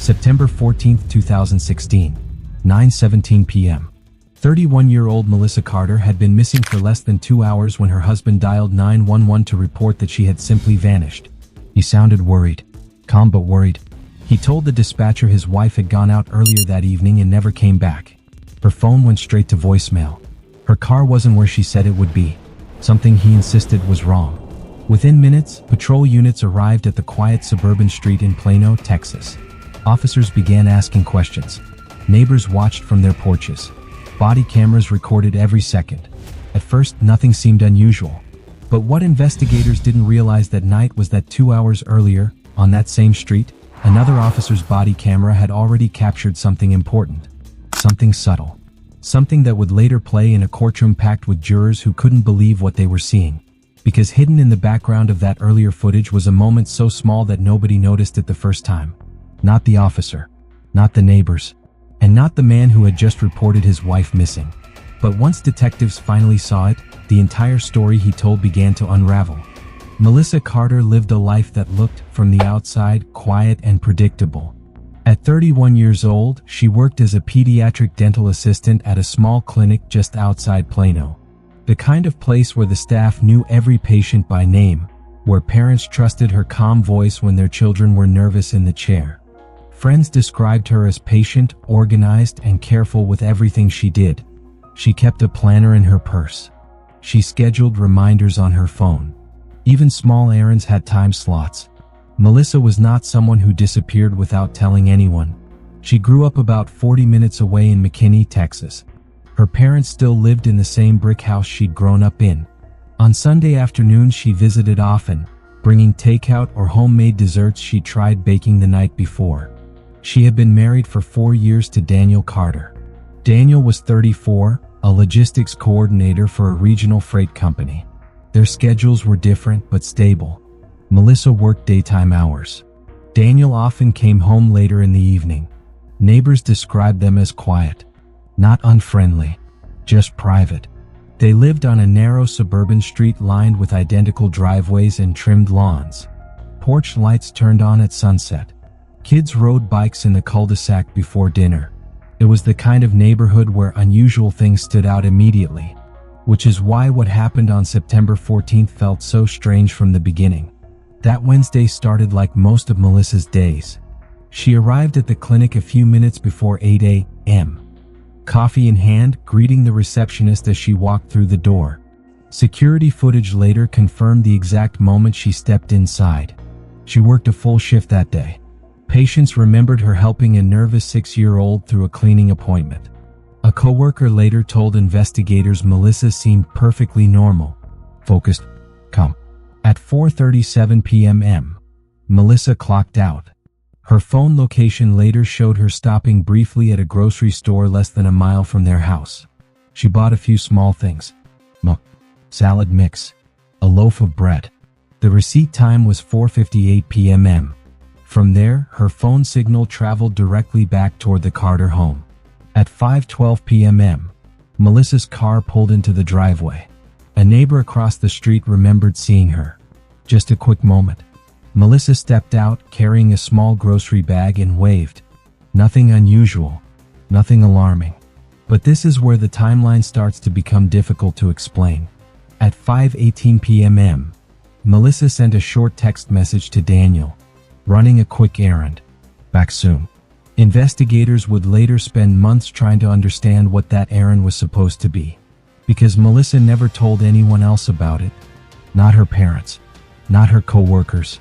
September 14, 2016, 9:17 p.m. 31-year-old Melissa Carter had been missing for less than 2 hours when her husband dialed 911 to report that she had simply vanished. He sounded worried, calm but worried. He told the dispatcher his wife had gone out earlier that evening and never came back. Her phone went straight to voicemail. Her car wasn't where she said it would be. Something he insisted was wrong. Within minutes, patrol units arrived at the quiet suburban street in Plano, Texas. Officers began asking questions. Neighbors watched from their porches. Body cameras recorded every second. At first, nothing seemed unusual. But what investigators didn't realize that night was that 2 hours earlier, on that same street, another officer's body camera had already captured something important. Something subtle. Something that would later play in a courtroom packed with jurors who couldn't believe what they were seeing. Because hidden in the background of that earlier footage was a moment so small that nobody noticed it the first time. Not the officer, not the neighbors, and not the man who had just reported his wife missing. But once detectives finally saw it, the entire story he told began to unravel. Melissa Carter lived a life that looked, from the outside, quiet and predictable. At 31 years old, she worked as a pediatric dental assistant at a small clinic just outside Plano. The kind of place where the staff knew every patient by name, where parents trusted her calm voice when their children were nervous in the chair. Friends described her as patient, organized, and careful with everything she did. She kept a planner in her purse. She scheduled reminders on her phone. Even small errands had time slots. Melissa was not someone who disappeared without telling anyone. She grew up about 40 minutes away in McKinney, Texas. Her parents still lived in the same brick house she'd grown up in. On Sunday afternoons, she visited often, bringing takeout or homemade desserts she'd tried baking the night before. She had been married for 4 years to Daniel Carter. Daniel was 34, a logistics coordinator for a regional freight company. Their schedules were different but stable. Melissa worked daytime hours. Daniel often came home later in the evening. Neighbors described them as quiet. Not unfriendly, just private. They lived on a narrow suburban street lined with identical driveways and trimmed lawns. Porch lights turned on at sunset. Kids rode bikes in the cul-de-sac before dinner. It was the kind of neighborhood where unusual things stood out immediately, which is why what happened on September 14th felt so strange from the beginning. That Wednesday started like most of Melissa's days. She arrived at the clinic a few minutes before 8 a.m. Coffee in hand, greeting the receptionist as she walked through the door. Security footage later confirmed the exact moment she stepped inside. She worked a full shift that day. Patients remembered her helping a nervous 6-year-old through a cleaning appointment. A coworker later told investigators Melissa seemed perfectly normal, focused, calm. At 4:37 p.m., Melissa clocked out. Her phone location later showed her stopping briefly at a grocery store less than a mile from their house. She bought a few small things. Milk, salad mix, a loaf of bread. The receipt time was 4:58 p.m. From there, her phone signal traveled directly back toward the Carter home. At 5:12 p.m., Melissa's car pulled into the driveway. A neighbor across the street remembered seeing her. Just a quick moment. Melissa stepped out, carrying a small grocery bag, and waved. Nothing unusual, nothing alarming. But this is where the timeline starts to become difficult to explain. At 5:18 p.m., Melissa sent a short text message to Daniel. Running a quick errand. Back soon. Investigators would later spend months trying to understand what that errand was supposed to be. Because Melissa never told anyone else about it. Not her parents. Not her co-workers.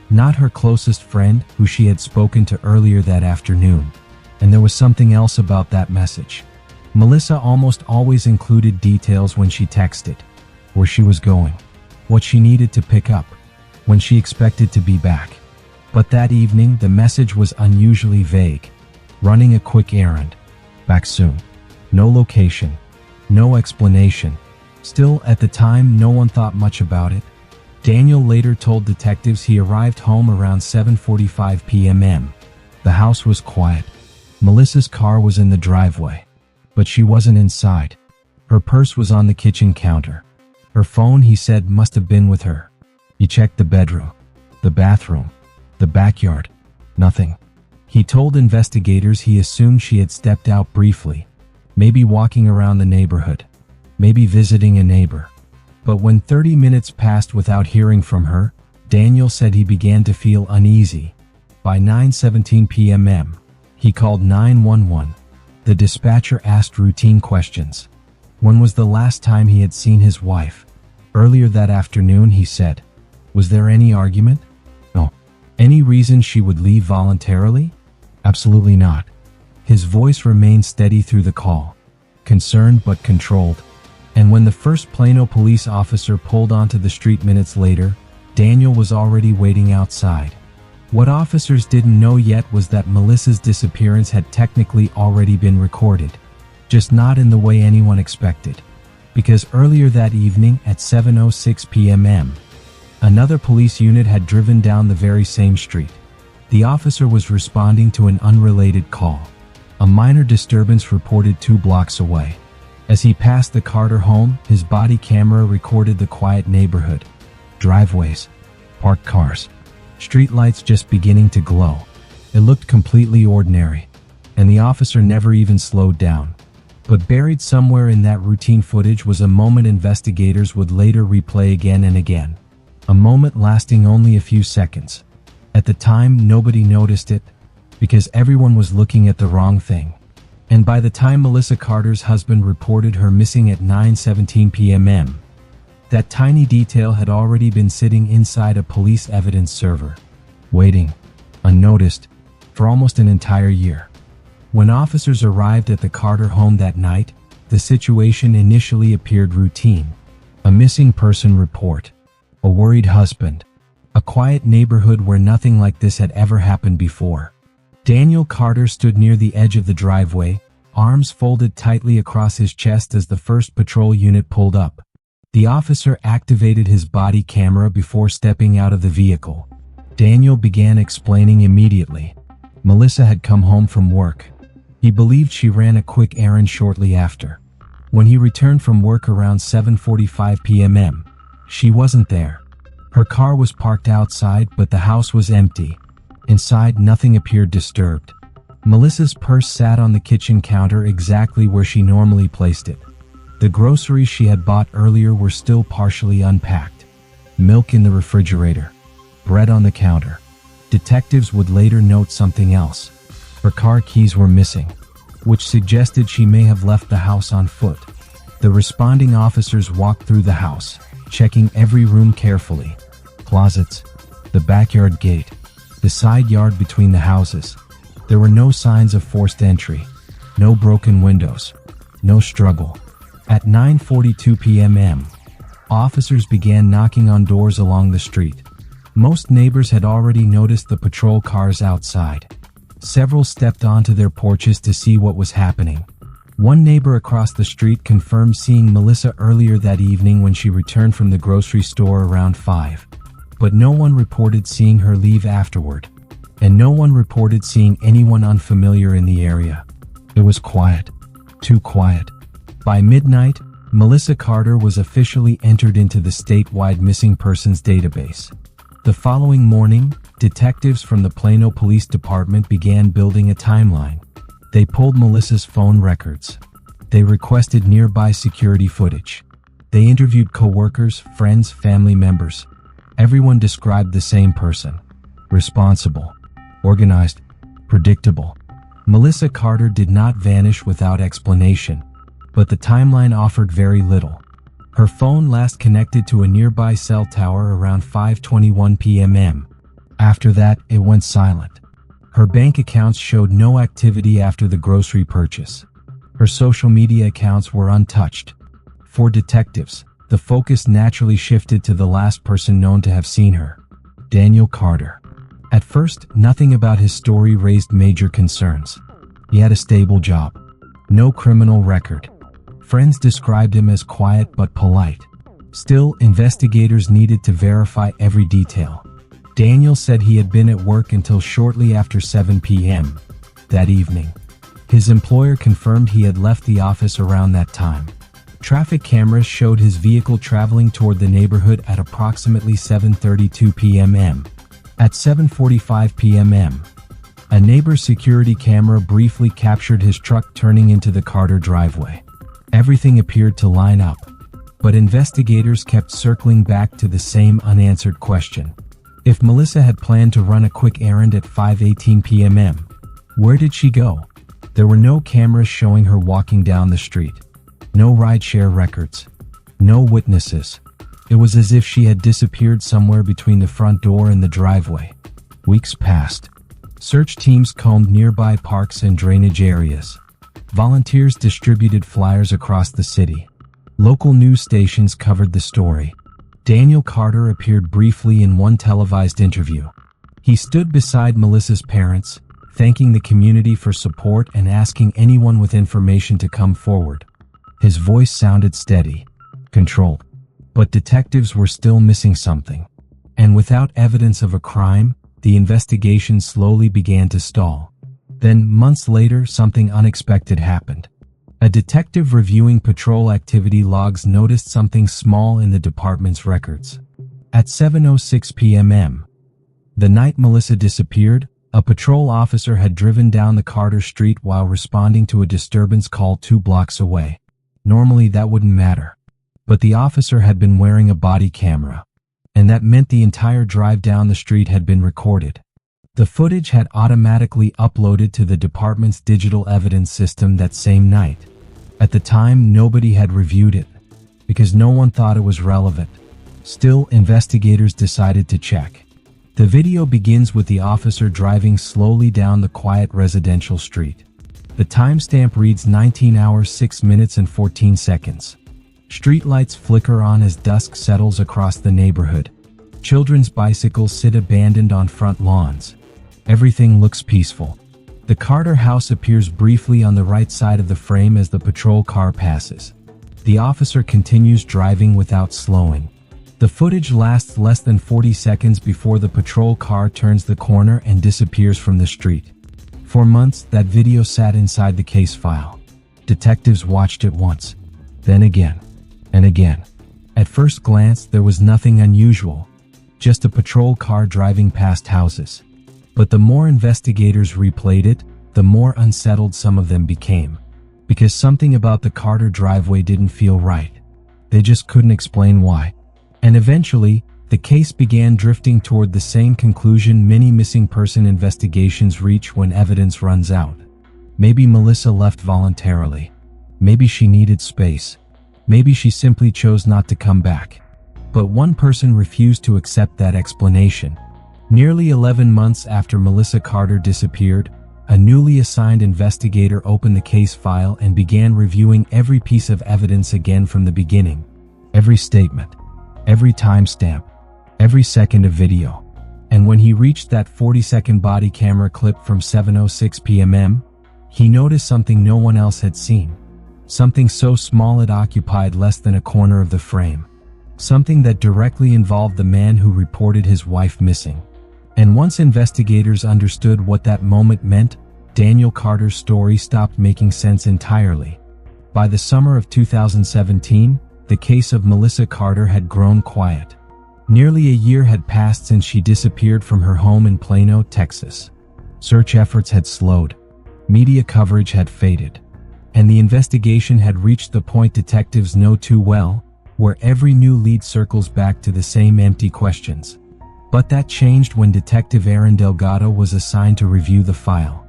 Not her closest friend, who she had spoken to earlier that afternoon. And there was something else about that message. Melissa almost always included details when she texted. Where she was going. What she needed to pick up. When she expected to be back. But that evening, the message was unusually vague. Running a quick errand. Back soon. No location. No explanation. Still, at the time, no one thought much about it. Daniel later told detectives he arrived home around 7:45 p.m. The house was quiet. Melissa's car was in the driveway. But she wasn't inside. Her purse was on the kitchen counter. Her phone, he said, must have been with her. He checked the bedroom, the bathroom, the backyard. Nothing. He told investigators he assumed she had stepped out briefly, maybe walking around the neighborhood, maybe visiting a neighbor. But when 30 minutes passed without hearing from her, Daniel said he began to feel uneasy. By 9:17 p.m., he called 911. The dispatcher asked routine questions. When was the last time he had seen his wife? Earlier that afternoon, he said. Was there any argument? No. Any reason she would leave voluntarily? Absolutely not. His voice remained steady through the call, concerned but controlled. And when the first Plano police officer pulled onto the street minutes later, Daniel was already waiting outside. What officers didn't know yet was that Melissa's disappearance had technically already been recorded, just not in the way anyone expected. Because earlier that evening at 7:06 p.m., another police unit had driven down the very same street. The officer was responding to an unrelated call, a minor disturbance reported 2 blocks away. As he passed the Carter home, his body camera recorded the quiet neighborhood. Driveways, parked cars, streetlights just beginning to glow. It looked completely ordinary, and the officer never even slowed down. But buried somewhere in that routine footage was a moment investigators would later replay again and again. A moment lasting only a few seconds. At the time, nobody noticed it, because everyone was looking at the wrong thing. And by the time Melissa Carter's husband reported her missing at 9:17 p.m., that tiny detail had already been sitting inside a police evidence server, waiting, unnoticed, for almost an entire year. When officers arrived at the Carter home that night, the situation initially appeared routine. A missing person report, a worried husband, a quiet neighborhood where nothing like this had ever happened before. Daniel Carter stood near the edge of the driveway, arms folded tightly across his chest as the first patrol unit pulled up. The officer activated his body camera before stepping out of the vehicle. Daniel began explaining immediately. Melissa had come home from work. He believed she ran a quick errand shortly after. When he returned from work around 7:45 p.m., she wasn't there. Her car was parked outside, but the house was empty. Inside, nothing appeared disturbed. Melissa's purse sat on the kitchen counter exactly where she normally placed it. The groceries she had bought earlier were still partially unpacked. Milk in the refrigerator. Bread on the counter. Detectives would later note something else. Her car keys were missing, which suggested she may have left the house on foot. The responding officers walked through the house, checking every room carefully. Closets, the backyard gate, the side yard between the houses. There were no signs of forced entry, no broken windows, no struggle. At 9:42 p.m., officers began knocking on doors along the street. Most neighbors had already noticed the patrol cars outside. Several stepped onto their porches to see what was happening. One neighbor across the street confirmed seeing Melissa earlier that evening when she returned from the grocery store around 5. But no one reported seeing her leave afterward. And no one reported seeing anyone unfamiliar in the area. It was quiet. Too quiet. By midnight, Melissa Carter was officially entered into the statewide missing persons database. The following morning, detectives from the Plano Police Department began building a timeline. They pulled Melissa's phone records. They requested nearby security footage. They interviewed coworkers, friends, family members. Everyone described the same person. Responsible, organized, predictable. Melissa Carter did not vanish without explanation, but the timeline offered very little. Her phone last connected to a nearby cell tower around 5:21 p.m. After that, it went silent. Her bank accounts showed no activity after the grocery purchase. Her social media accounts were untouched. For detectives, the focus naturally shifted to the last person known to have seen her, Daniel Carter. At first, nothing about his story raised major concerns. He had a stable job, no criminal record. Friends described him as quiet but polite. Still, investigators needed to verify every detail. Daniel said he had been at work until shortly after 7 p.m. that evening. His employer confirmed he had left the office around that time. Traffic cameras showed his vehicle traveling toward the neighborhood at approximately 7:32 p.m. At 7:45 p.m., A neighbor's security camera briefly captured his truck turning into the Carter driveway. Everything appeared to line up, but investigators kept circling back to the same unanswered question. If Melissa had planned to run a quick errand at 5:18 p.m., where did she go? There were no cameras showing her walking down the street. No rideshare records. No witnesses. It was as if she had disappeared somewhere between the front door and the driveway. Weeks passed. Search teams combed nearby parks and drainage areas. Volunteers distributed flyers across the city. Local news stations covered the story. Daniel Carter appeared briefly in one televised interview. He stood beside Melissa's parents, thanking the community for support and asking anyone with information to come forward. His voice sounded steady, controlled. But detectives were still missing something. And without evidence of a crime, the investigation slowly began to stall. Then, months later, something unexpected happened. A detective reviewing patrol activity logs noticed something small in the department's records. At 7:06 p.m., the night Melissa disappeared, a patrol officer had driven down the Carter Street while responding to a disturbance call 2 blocks away. Normally that wouldn't matter. But the officer had been wearing a body camera, and that meant the entire drive down the street had been recorded. The footage had automatically uploaded to the department's digital evidence system that same night. At the time, nobody had reviewed it, because no one thought it was relevant. Still, investigators decided to check. The video begins with the officer driving slowly down the quiet residential street. The timestamp reads 19 hours 6 minutes and 14 seconds. Streetlights flicker on as dusk settles across the neighborhood. Children's bicycles sit abandoned on front lawns. Everything looks peaceful. The Carter house appears briefly on the right side of the frame as the patrol car passes. The officer continues driving without slowing. The footage lasts less than 40 seconds before the patrol car turns the corner and disappears from the street. For months, that video sat inside the case file. Detectives watched it once, then again, and again. At first glance, there was nothing unusual, just a patrol car driving past houses. But the more investigators replayed it, the more unsettled some of them became. Because something about the Carter driveway didn't feel right. They just couldn't explain why. And eventually, the case began drifting toward the same conclusion many missing person investigations reach when evidence runs out. Maybe Melissa left voluntarily. Maybe she needed space. Maybe she simply chose not to come back. But one person refused to accept that explanation. Nearly 11 months after Melissa Carter disappeared, a newly assigned investigator opened the case file and began reviewing every piece of evidence again from the beginning. Every statement, every timestamp, every second of video. And when he reached that 40-second body camera clip from 7:06 p.m., he noticed something no one else had seen. Something so small it occupied less than a corner of the frame. Something that directly involved the man who reported his wife missing. And once investigators understood what that moment meant, Daniel Carter's story stopped making sense entirely. By the summer of 2017, the case of Melissa Carter had grown quiet. Nearly a year had passed since she disappeared from her home in Plano, Texas. Search efforts had slowed. Media coverage had faded. And the investigation had reached the point detectives know too well, where every new lead circles back to the same empty questions. But that changed when Detective Aaron Delgado was assigned to review the file.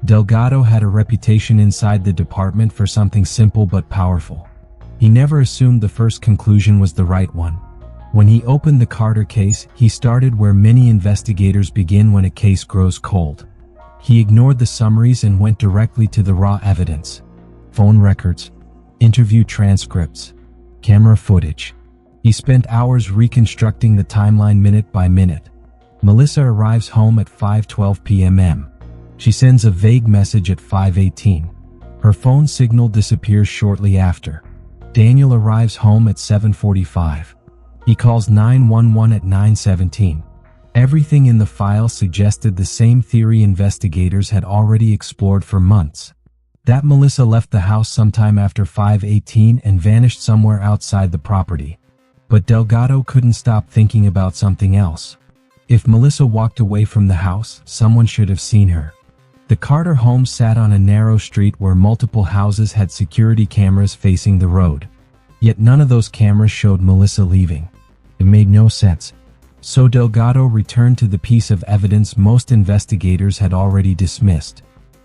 Delgado had a reputation inside the department for something simple but powerful. He never assumed the first conclusion was the right one. When he opened the Carter case, he started where many investigators begin when a case grows cold. He ignored the summaries and went directly to the raw evidence. Phone records, interview transcripts, camera footage. He spent hours reconstructing the timeline minute by minute. Melissa arrives home at 5:12 p.m. She sends a vague message at 5:18. Her phone signal disappears shortly after. Daniel arrives home at 7:45. He calls 911 at 9:17. Everything in the file suggested the same theory investigators had already explored for months. That Melissa left the house sometime after 5:18 and vanished somewhere outside the property. But Delgado couldn't stop thinking about something else. If Melissa walked away from the house, someone should have seen her. The Carter home sat on a narrow street where multiple houses had security cameras facing the road. Yet none of those cameras showed Melissa leaving. It made no sense. So Delgado returned to the piece of evidence most investigators had already dismissed.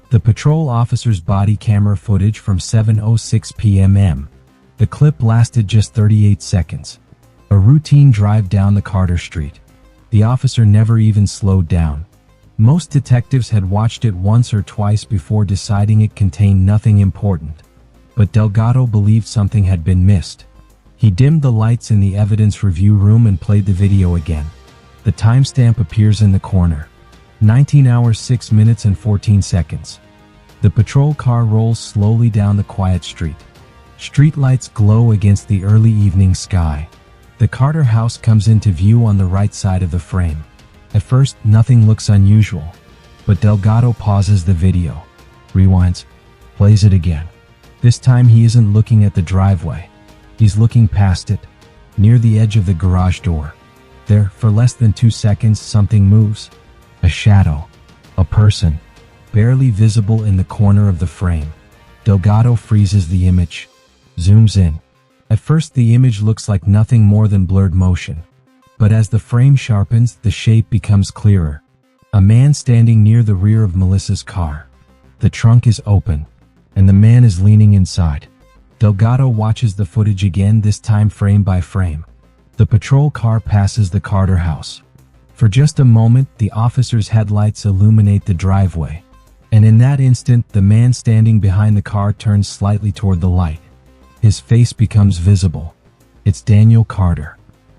The patrol officer's body camera footage from 7:06 p.m. The clip lasted just 38 seconds. A routine drive down the Carter Street. The officer never even slowed down. Most detectives had watched it once or twice before deciding it contained nothing important. But Delgado believed something had been missed. He dimmed the lights in the evidence review room and played the video again. The timestamp appears in the corner. 19 hours 6 minutes and 14 seconds. The patrol car rolls slowly down the quiet street. Streetlights glow against the early evening sky. The Carter house comes into view on the right side of the frame. At first, nothing looks unusual. But Delgado pauses the video, rewinds, plays it again. This time he isn't looking at the driveway. He's looking past it, near the edge of the garage door. There, for less than 2 seconds, something moves. A shadow. A person. Barely visible in the corner of the frame. Delgado freezes the image. Zooms in. At first the image looks like nothing more than blurred motion. But as the frame sharpens, the shape becomes clearer. A man standing near the rear of Melissa's car. The trunk is open, and the man is leaning inside. Delgado watches the footage again, this time frame by frame. The patrol car passes the Carter house. For just a moment, the officer's headlights illuminate the driveway. And in that instant, the man standing behind the car turns slightly toward the light. His face becomes visible. It's Daniel Carter,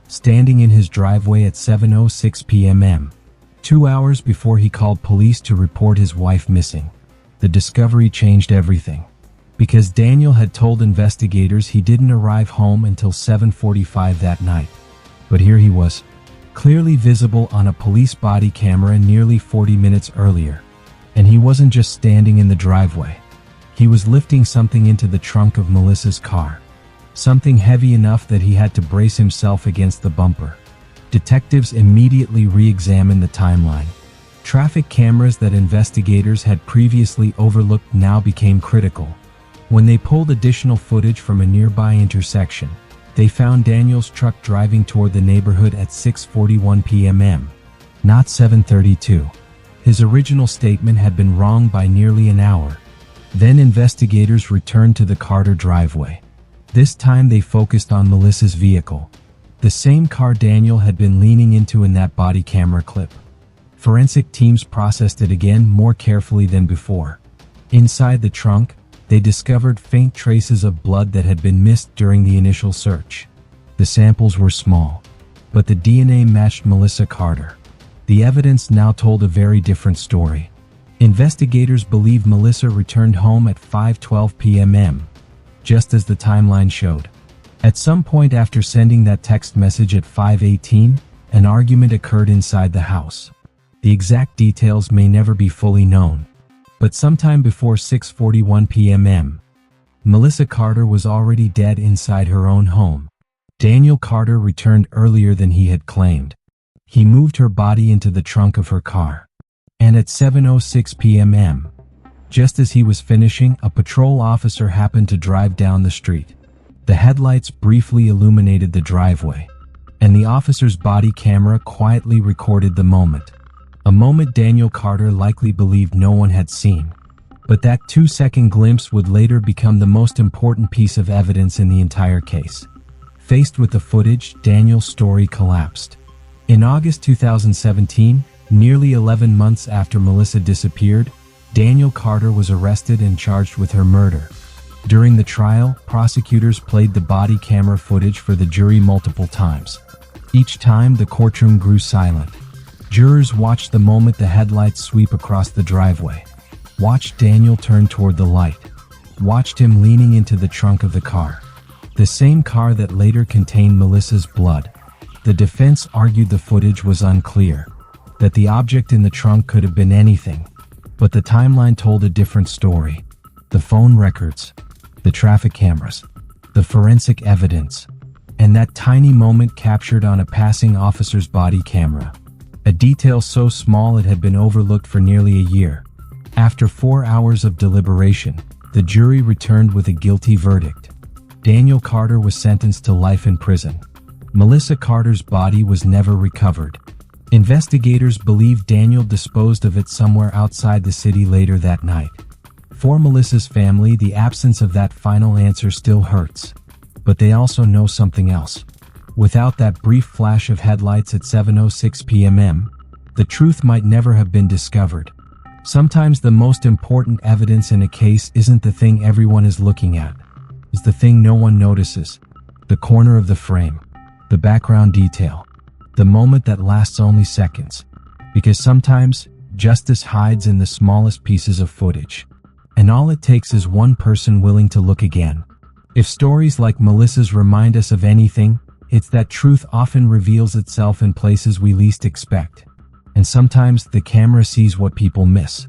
standing in his driveway at 7:06 p.m. 2 hours before he called police to report his wife missing. The discovery changed everything. Because Daniel had told investigators he didn't arrive home until 7:45 that night. But here he was, clearly visible on a police body camera nearly 40 minutes earlier. And he wasn't just standing in the driveway. He was lifting something into the trunk of Melissa's car. Something heavy enough that he had to brace himself against the bumper. Detectives immediately re-examined the timeline. Traffic cameras that investigators had previously overlooked now became critical. When they pulled additional footage from a nearby intersection, they found Daniel's truck driving toward the neighborhood at 6:41 p.m., not 7:32. His original statement had been wrong by nearly an hour. Then investigators returned to the Carter driveway. This time they focused on Melissa's vehicle, the same car Daniel had been leaning into in that body camera clip. Forensic teams processed it again more carefully than before. Inside the trunk, they discovered faint traces of blood that had been missed during the initial search. The samples were small, but the DNA matched Melissa Carter. The evidence now told a very different story. Investigators believe Melissa returned home at 5:12 p.m., just as the timeline showed. At some point after sending that text message at 5:18, an argument occurred inside the house. The exact details may never be fully known, but sometime before 6:41 p.m., Melissa Carter was already dead inside her own home. Daniel Carter returned earlier than he had claimed. He moved her body into the trunk of her car. And at 7:06 p.m., just as he was finishing, a patrol officer happened to drive down the street. The headlights briefly illuminated the driveway, and the officer's body camera quietly recorded the moment. A moment Daniel Carter likely believed no one had seen. But that 2-second glimpse would later become the most important piece of evidence in the entire case. Faced with the footage, Daniel's story collapsed. In August 2017, nearly 11 months after Melissa disappeared, Daniel Carter was arrested and charged with her murder. During the trial, prosecutors played the body camera footage for the jury multiple times. Each time, the courtroom grew silent. Jurors watched the moment the headlights sweep across the driveway, watched Daniel turn toward the light, watched him leaning into the trunk of the car, the same car that later contained Melissa's blood. The defense argued the footage was unclear, that the object in the trunk could have been anything, but the timeline told a different story. The phone records, the traffic cameras, the forensic evidence, and that tiny moment captured on a passing officer's body camera. A detail so small it had been overlooked for nearly a year. After 4 hours of deliberation, the jury returned with a guilty verdict. Daniel Carter was sentenced to life in prison. Melissa Carter's body was never recovered. Investigators believe Daniel disposed of it somewhere outside the city later that night. For Melissa's family, the absence of that final answer still hurts. But they also know something else. Without that brief flash of headlights at 7:06 p.m., the truth might never have been discovered. Sometimes the most important evidence in a case isn't the thing everyone is looking at. It's the thing no one notices. The corner of the frame. The background detail. The moment that lasts only seconds. Because sometimes, justice hides in the smallest pieces of footage. And all it takes is one person willing to look again. If stories like Melissa's remind us of anything, it's that truth often reveals itself in places we least expect. And sometimes the camera sees what people miss.